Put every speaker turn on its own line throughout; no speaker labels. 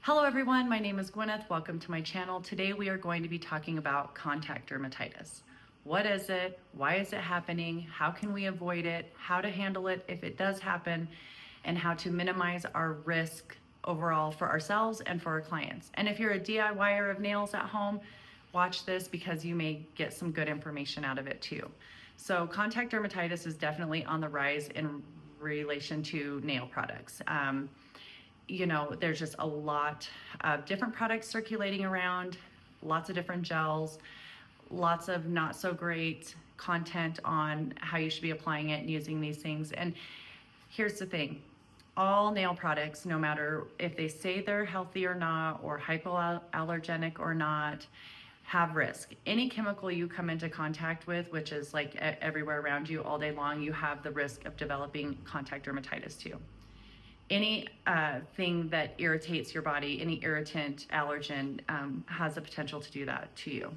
Hello everyone, my name is Gwyneth. Welcome to my channel. Today we are going to be talking about contact dermatitis. What is it? Why is it happening? How can we avoid it? How to handle it if it does happen? And how to minimize our risk overall for ourselves and for our clients. And if you're a DIYer of nails at home, watch this because you may get some good information out of it too. So contact dermatitis is definitely on the rise in relation to nail products. There's just a lot of different products circulating around, lots of different gels, lots of not so great content on how you should be applying it and using these things. And here's the thing, all nail products, no matter if they say they're healthy or not, or hypoallergenic or not, have risk. Any chemical you come into contact with, which is like everywhere around you all day long, you have the risk of developing contact dermatitis too. Any thing that irritates your body, any irritant, allergen, has the potential to do that to you.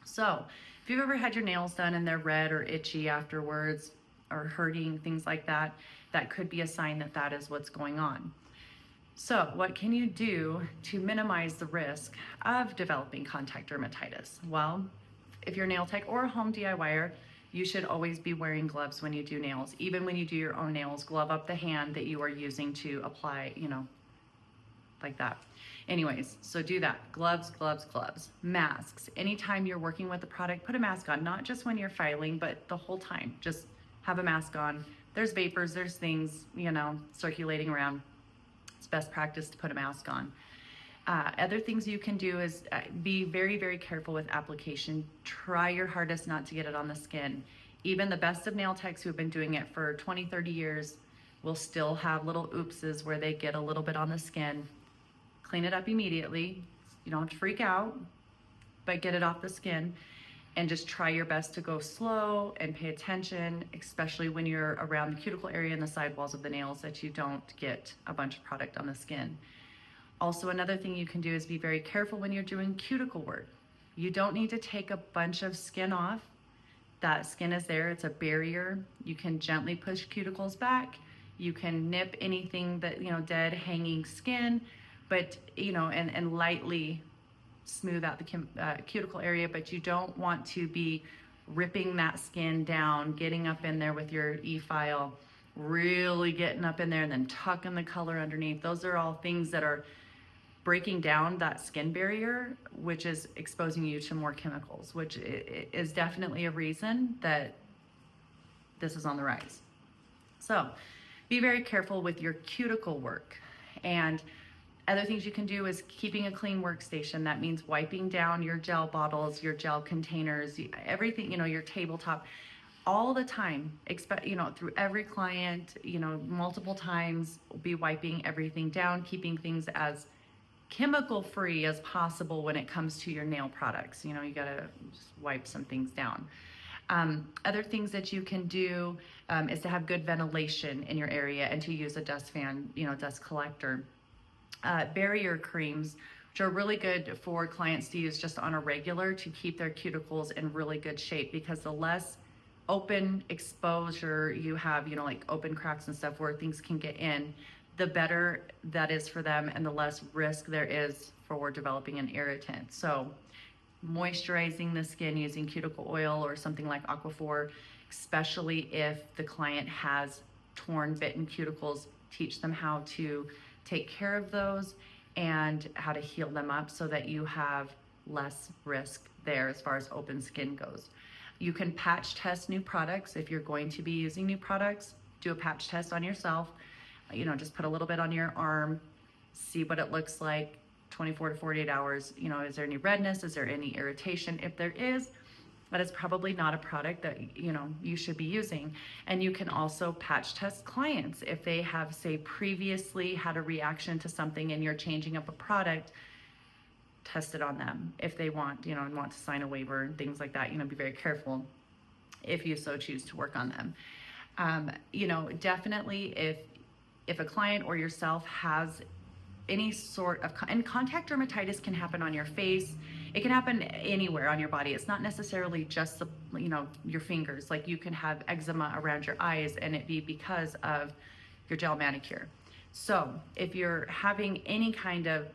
So if you've ever had your nails done and they're red or itchy afterwards or hurting, things like that, that could be a sign that that is what's going on. So what can you do to minimize the risk of developing contact dermatitis? Well, if you're a nail tech or a home DIYer, you should always be wearing gloves when you do nails. Even when you do your own nails, glove up the hand that you are using to apply, like that. Anyways, so do that. Gloves, gloves, gloves. Masks. Anytime you're working with the product, put a mask on, not just when you're filing, but the whole time. Just have a mask on. There's vapors, there's things, circulating around. It's best practice to put a mask on. Other things you can do is be very, very careful with application. Try your hardest not to get it on the skin. Even the best of nail techs who have been doing it for 20, 30 years will still have little oopses where they get a little bit on the skin. Clean it up immediately. You don't have to freak out, but get it off the skin. And just try your best to go slow and pay attention, especially when you're around the cuticle area and the sidewalls of the nails, that you don't get a bunch of product on the skin. Also, another thing you can do is be very careful when you're doing cuticle work. You don't need to take a bunch of skin off. That skin is there, it's a barrier. You can gently push cuticles back. You can nip anything that, dead hanging skin, but, and lightly smooth out the cuticle area, but you don't want to be ripping that skin down, getting up in there with your e-file, really getting up in there and then tucking the color underneath. Those are all things that are breaking down that skin barrier, which is exposing you to more chemicals, which is definitely a reason that this is on the rise. So be very careful with your cuticle work. And other things you can do is keeping a clean workstation. That means wiping down your gel bottles, your gel containers, everything, your tabletop, all the time. Through every client, multiple times, be wiping everything down, keeping things as chemical free as possible when it comes to your nail products. You gotta just wipe some things down. Other things that you can do is to have good ventilation in your area and to use a dust fan, dust collector. Barrier creams, which are really good for clients to use just on a regular to keep their cuticles in really good shape, because the less open exposure you have, like open cracks and stuff where things can get in, the better that is for them and the less risk there is for developing an irritant. So moisturizing the skin using cuticle oil or something like Aquaphor, especially if the client has torn, bitten cuticles, teach them how to take care of those and how to heal them up so that you have less risk there as far as open skin goes. You can patch test new products. If you're going to be using new products, do a patch test on yourself. Just put a little bit on your arm, see what it looks like, 24 to 48 hours. Is there any redness? Is there any irritation? If there is, that is probably not a product that, you should be using. And you can also patch test clients. If they have, say, previously had a reaction to something and you're changing up a product, test it on them. If they want, and want to sign a waiver and things like that, be very careful if you so choose to work on them. Definitely if a client or yourself has any sort of, and contact dermatitis can happen on your face. It can happen anywhere on your body. It's not necessarily just your fingers. Like you can have eczema around your eyes and it be because of your gel manicure. So if you're having any kind of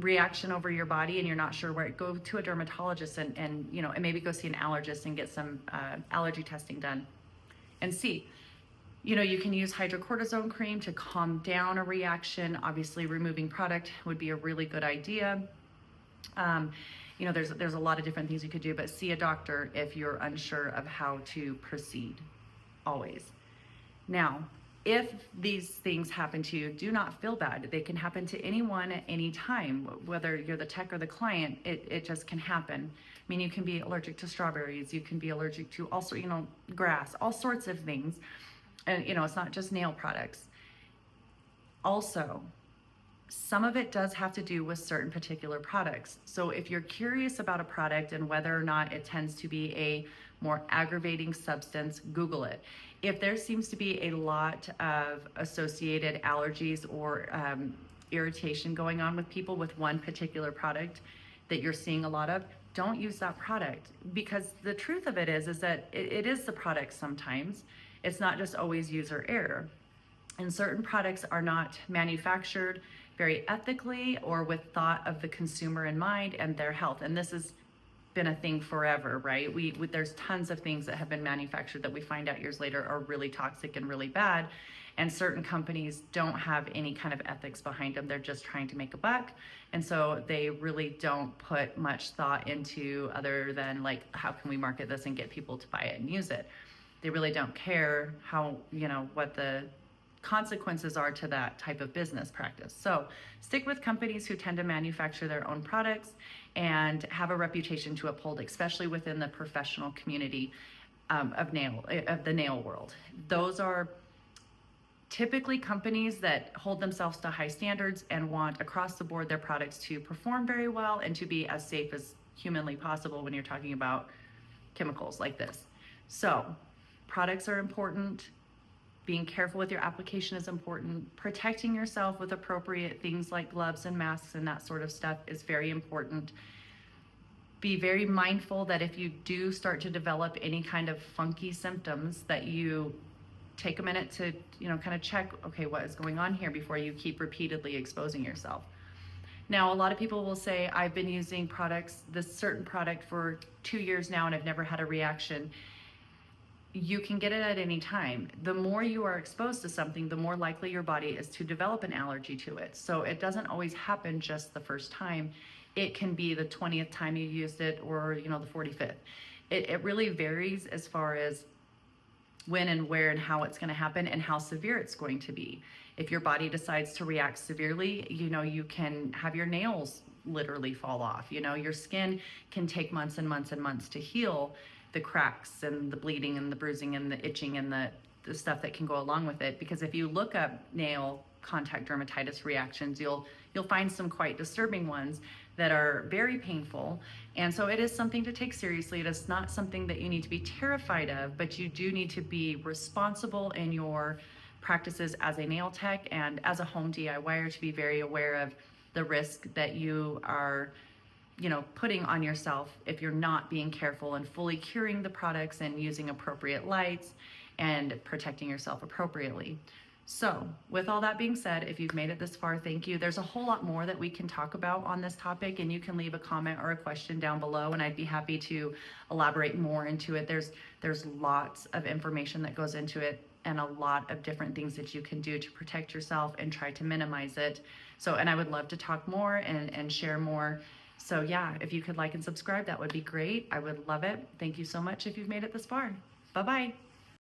reaction over your body and you're not sure where, go to a dermatologist and and maybe go see an allergist and get some allergy testing done and see. You can use hydrocortisone cream to calm down a reaction. Obviously, removing product would be a really good idea. There's a lot of different things you could do, but see a doctor if you're unsure of how to proceed, always. Now, if these things happen to you, do not feel bad. They can happen to anyone at any time, whether you're the tech or the client, it just can happen. I mean, you can be allergic to strawberries, you can be allergic to also, grass, all sorts of things. And, it's not just nail products. Also, some of it does have to do with certain particular products. So if you're curious about a product and whether or not it tends to be a more aggravating substance, Google it. If there seems to be a lot of associated allergies or irritation going on with people with one particular product that you're seeing a lot of, don't use that product, because the truth of it is that it is the product sometimes. It's not just always user error. And certain products are not manufactured very ethically or with thought of the consumer in mind and their health. And this has been a thing forever, right? There's tons of things that have been manufactured that we find out years later are really toxic and really bad. And certain companies don't have any kind of ethics behind them. They're just trying to make a buck. And so they really don't put much thought into other than like, how can we market this and get people to buy it and use it? They really don't care how, what the consequences are to that type of business practice. So stick with companies who tend to manufacture their own products and have a reputation to uphold, especially within the professional community of the nail world. Those are typically companies that hold themselves to high standards and want across the board their products to perform very well and to be as safe as humanly possible when you're talking about chemicals like this. So products are important. Being careful with your application is important. Protecting yourself with appropriate things like gloves and masks and that sort of stuff is very important. Be very mindful that if you do start to develop any kind of funky symptoms, that you take a minute to, kind of check, okay, what is going on here before you keep repeatedly exposing yourself. Now, a lot of people will say, I've been using this certain product for 2 years now and I've never had a reaction. You can get it at any time. The more you are exposed to something, the more likely your body is to develop an allergy to it. So it doesn't always happen just the first time. It can be the 20th time you used it or, the 45th. It really varies as far as when and where and how it's going to happen and how severe it's going to be. If your body decides to react severely, you can have your nails literally fall off. Your skin can take months and months and months to heal the cracks and the bleeding and the bruising and the itching and the stuff that can go along with it. Because if you look up nail contact dermatitis reactions, you'll find some quite disturbing ones that are very painful. And so it is something to take seriously. It is not something that you need to be terrified of, but you do need to be responsible in your practices as a nail tech and as a home DIYer, to be very aware of the risk that you are putting on yourself if you're not being careful and fully curing the products and using appropriate lights and protecting yourself appropriately. So with all that being said, if you've made it this far, thank you. There's a whole lot more that we can talk about on this topic, and you can leave a comment or a question down below and I'd be happy to elaborate more into it. There's lots of information that goes into it and a lot of different things that you can do to protect yourself and try to minimize it. So, and I would love to talk more and share more. So yeah, if you could like and subscribe, that would be great. I would love it. Thank you so much if you've made it this far. Bye-bye.